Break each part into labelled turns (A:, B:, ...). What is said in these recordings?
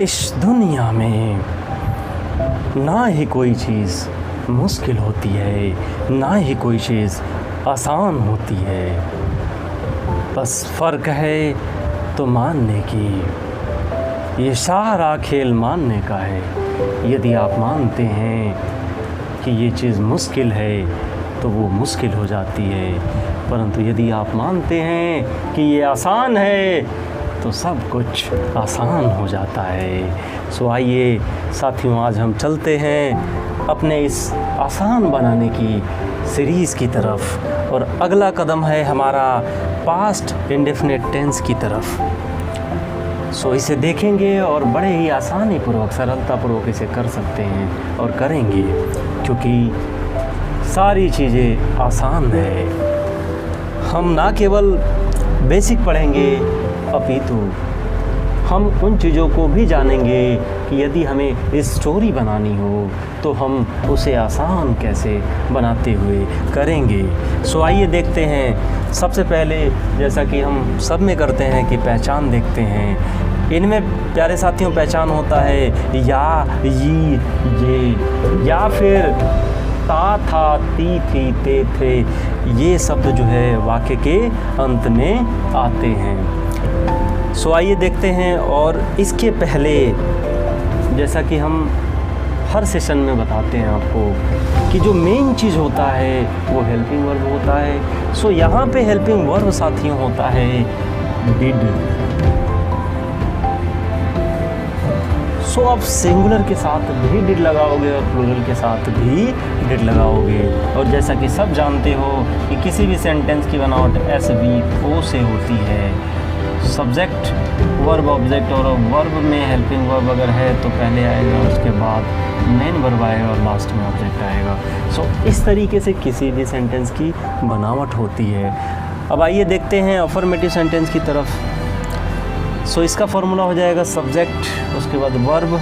A: इस दुनिया में ना ही कोई चीज़ मुश्किल होती है, ना ही कोई चीज़ आसान होती है। बस फ़र्क है तो मानने की, ये सारा खेल मानने का है। यदि आप मानते हैं कि ये चीज़ मुश्किल है तो वो मुश्किल हो जाती है, परंतु यदि आप मानते हैं कि ये आसान है तो सब कुछ आसान हो जाता है। सो आइए साथियों, आज हम चलते हैं अपने इस आसान बनाने की सीरीज़ की तरफ, और अगला कदम है हमारा पास्ट इंडेफिनिट टेंस की तरफ। सो इसे देखेंगे और बड़े ही आसानी पूर्वक, सरलतापूर्वक इसे कर सकते हैं और करेंगे, क्योंकि सारी चीज़ें आसान है। हम ना केवल बेसिक पढ़ेंगे, अपितु हम उन चीज़ों को भी जानेंगे कि यदि हमें स्टोरी बनानी हो तो हम उसे आसान कैसे बनाते हुए करेंगे। सो आइए देखते हैं। सबसे पहले जैसा कि हम सब में करते हैं कि पहचान देखते हैं। इनमें प्यारे साथियों पहचान होता है या, ये, या फिर ता, था, ती, थी, ते, थे। ये शब्द जो है वाक्य के अंत में आते हैं। सो आइए देखते हैं। और इसके पहले, जैसा कि हम हर सेशन में बताते हैं आपको, कि जो मेन चीज़ होता है वो हेल्पिंग वर्ब होता है। सो यहाँ पे हेल्पिंग वर्ब साथियों होता है डिड। सो आप सिंगुलर के साथ भी डिड लगाओगे और प्लूरल के साथ भी डिड लगाओगे। और जैसा कि सब जानते हो कि किसी भी सेंटेंस की बनावट SVO से होती है। सब्जेक्ट, वर्ब, ऑब्जेक्ट, और वर्ब में हेल्पिंग वर्ब अगर है तो पहले आएगा, उसके बाद मेन वर्ब आएगा और लास्ट में ऑब्जेक्ट आएगा। सो इस तरीके से किसी भी सेंटेंस की बनावट होती है। अब आइए देखते हैं अफर्मेटिव सेंटेंस की तरफ। सो इसका फॉर्मूला हो जाएगा सब्जेक्ट, उसके बाद वर्ब।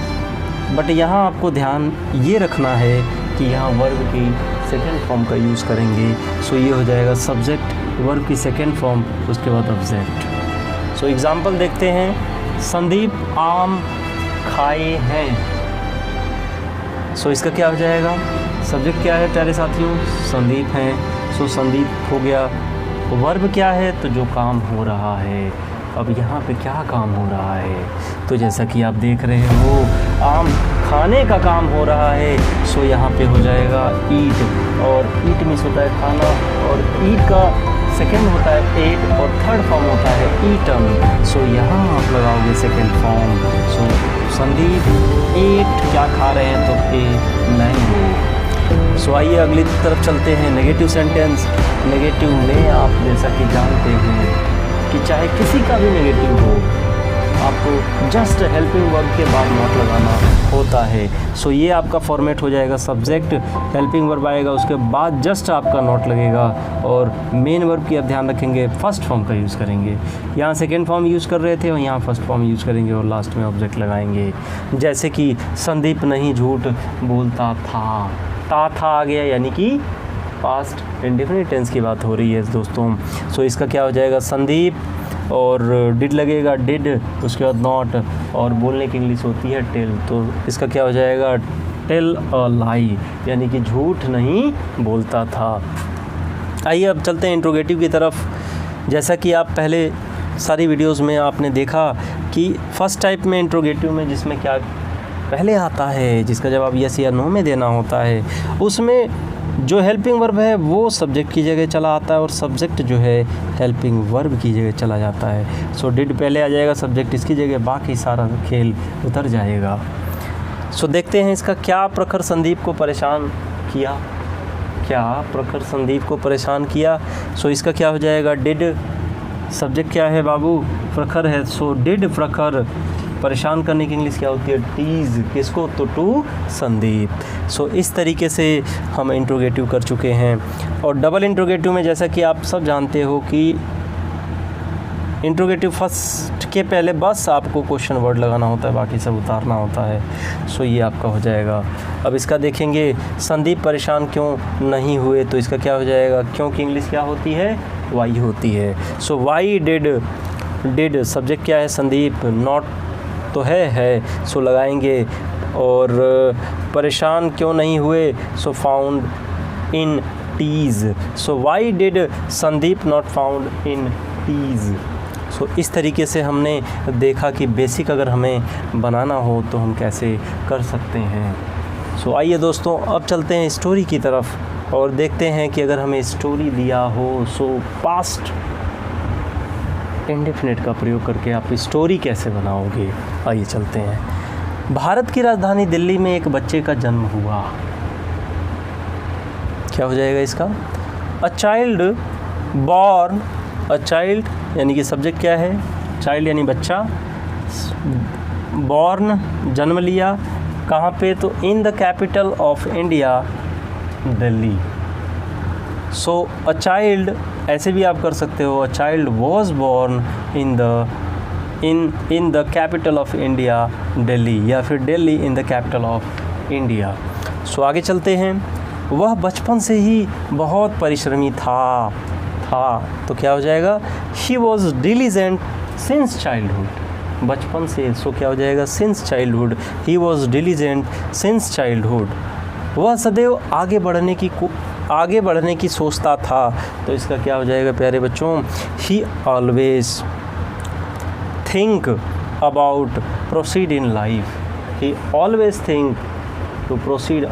A: बट यहाँ आपको ध्यान ये रखना है कि यहाँ वर्ब की सेकेंड फॉर्म का यूज़ करेंगे। सो ये हो जाएगा सब्जेक्ट, वर्ब की सेकेंड फॉर्म, उसके बाद ऑब्जेक्ट। सो एग्ज़ाम्पल देखते हैं। संदीप आम खाए हैं। सो इसका क्या हो जाएगा? सब्जेक्ट क्या है प्यारे साथियों? संदीप हैं। सो संदीप हो गया। वर्ब क्या है? तो जो काम हो रहा है। अब यहाँ पे क्या काम हो रहा है? तो जैसा कि आप देख रहे हो, आम खाने का काम हो रहा है। सो यहाँ पे हो जाएगा ईट, और ईट मीन्स होता है खाना, और ईट का सेकेंड होता है एट, और थर्ड फॉर्म होता है ईटन। सो यहाँ आप लगाओगे सेकेंड फॉर्म। सो संदीप एट क्या खा रहे हैं? तो ए मैंगो। सो आइए अगली तरफ चलते हैं। Negative sentence. नेगेटिव में आप जैसा कि जानते हैं कि चाहे किसी का भी नेगेटिव हो, आपको जस्ट हेल्पिंग वर्ब के बाद नॉट लगाना होता है। सो ये आपका फॉर्मेट हो जाएगा। सब्जेक्ट, हेल्पिंग वर्ब आएगा, उसके बाद जस्ट आपका नॉट लगेगा, और मेन वर्ब की आप ध्यान रखेंगे फर्स्ट फॉर्म का यूज़ करेंगे। यहाँ सेकेंड फॉर्म यूज़ कर रहे थे और यहाँ फर्स्ट फॉर्म यूज़ करेंगे, और लास्ट में ऑब्जेक्ट लगाएंगे। जैसे कि संदीप नहीं झूठ बोलता था। था आ गया, यानी कि पास्ट इंडेफिनिट टेंस की बात हो रही है दोस्तों। सो इसका क्या हो जाएगा? संदीप, और डिड लगेगा डिड, उसके बाद नॉट, और बोलने की इंग्लिश होती है टेल। तो इसका क्या हो जाएगा? टेल अ लाई, यानी कि झूठ नहीं बोलता था। आइए अब चलते हैं इंट्रोगेटिव की तरफ। जैसा कि आप पहले सारी वीडियोस में आपने देखा कि फर्स्ट टाइप में इंट्रोगेटिव में जिसमें क्या पहले आता है, जिसका जवाब यस या नो में देना होता है, उसमें जो हेल्पिंग वर्ब है वो सब्जेक्ट की जगह चला आता है, और सब्जेक्ट जो है हेल्पिंग वर्ब की जगह चला जाता है। सो डिड पहले आ जाएगा, सब्जेक्ट इसकी जगह, बाकी सारा खेल उतर जाएगा। सो देखते हैं इसका। क्या प्रखर संदीप को परेशान किया? क्या प्रखर संदीप को परेशान किया? सो इसका क्या हो जाएगा? डिड। सब्जेक्ट क्या है बाबू? प्रखर है। सो डिड प्रखर परेशान करने की इंग्लिश क्या होती है? टीज़। किसको? तो टू संदीप। सो इस तरीके से हम इंट्रोगेटिव कर चुके हैं। और डबल इंट्रोगेटिव में जैसा कि आप सब जानते हो कि इंट्रोगेटिव फर्स्ट के पहले बस आपको क्वेश्चन वर्ड लगाना होता है, बाकी सब उतारना होता है। सो ये आपका हो जाएगा। अब इसका देखेंगे, संदीप परेशान क्यों नहीं हुए? तो इसका क्या हो जाएगा? क्यों की इंग्लिश क्या होती है? वाई होती है। सो वाई डिड, सब्जेक्ट क्या है? संदीप, नॉट तो है, सो लगाएंगे। और परेशान क्यों नहीं हुए, so found in teas. So why did Sandeep not found in teas. So इस तरीके से हमने देखा कि बेसिक अगर हमें बनाना हो तो हम कैसे कर सकते हैं। सो आइए दोस्तों, अब चलते हैं स्टोरी की तरफ और देखते हैं कि अगर हमें स्टोरी दिया हो सो पास्ट इंडेफिनिट का प्रयोग करके आप स्टोरी कैसे बनाओगे। आइए चलते हैं। भारत की राजधानी दिल्ली में एक बच्चे का जन्म हुआ। क्या हो जाएगा इसका, a child born, a child यानी कि सब्जेक्ट क्या है, चाइल्ड यानी बच्चा, बॉर्न जन्म लिया, कहाँ पे, तो in the capital of India Delhi. So a child ऐसे भी आप कर सकते हो, a child was born in the capital of India Delhi, या फिर Delhi in the capital of India. So आगे चलते हैं। वह बचपन से ही बहुत परिश्रमी था, तो क्या हो जाएगा, he was diligent since childhood. बचपन से, सो क्या हो जाएगा, since childhood, he was diligent since childhood. वह सदैव आगे बढ़ने की सोचता था, तो इसका क्या हो जाएगा प्यारे बच्चों, he always think about proceed in life, he always think to proceed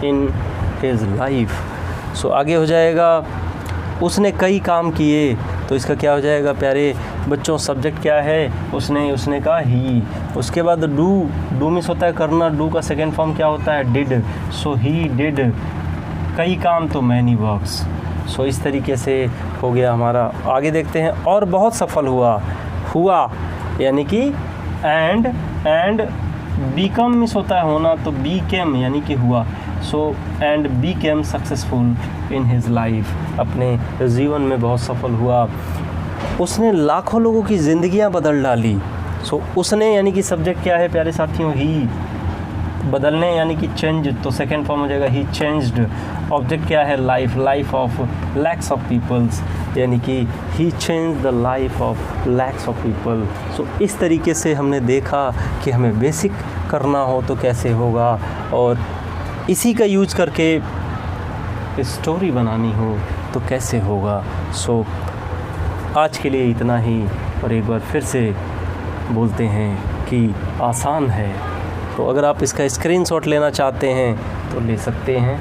A: in his life. So आगे हो जाएगा, उसने कई काम किए, तो इसका क्या हो जाएगा प्यारे बच्चों, सब्जेक्ट क्या है, उसने कहा ही। उसके बाद डू मिस होता है करना, डू का सेकेंड फॉर्म क्या होता है, डिड। सो ही डिड कई काम, तो मैनी वर्क्स। सो इस तरीके से हो गया हमारा। आगे देखते हैं। और बहुत सफल हुआ यानी कि एंड बीकम मिस होता है होना, तो बीकेम यानी कि हुआ। So and Beckham successful in his life, अपने जीवन में बहुत सफल हुआ। उसने लाखों लोगों की ज़िंदगियां बदल डाली। सो उसने यानी कि सब्जेक्ट क्या है प्यारे साथियों, ही। बदलने यानी कि चेंज, तो सेकेंड फॉर्म हो जाएगा ही चेंज्ड। ऑब्जेक्ट क्या है, life of lakhs of peoples, यानी कि he change the life of lakhs of people. So इस तरीके से हमने देखा कि हमें बेसिक करना हो तो कैसे होगा, और इसी का यूज करके स्टोरी बनानी हो तो कैसे होगा। सो आज के लिए इतना ही, और एक बार फिर से बोलते हैं कि आसान है। तो अगर आप इसका स्क्रीनशॉट लेना चाहते हैं तो ले सकते हैं।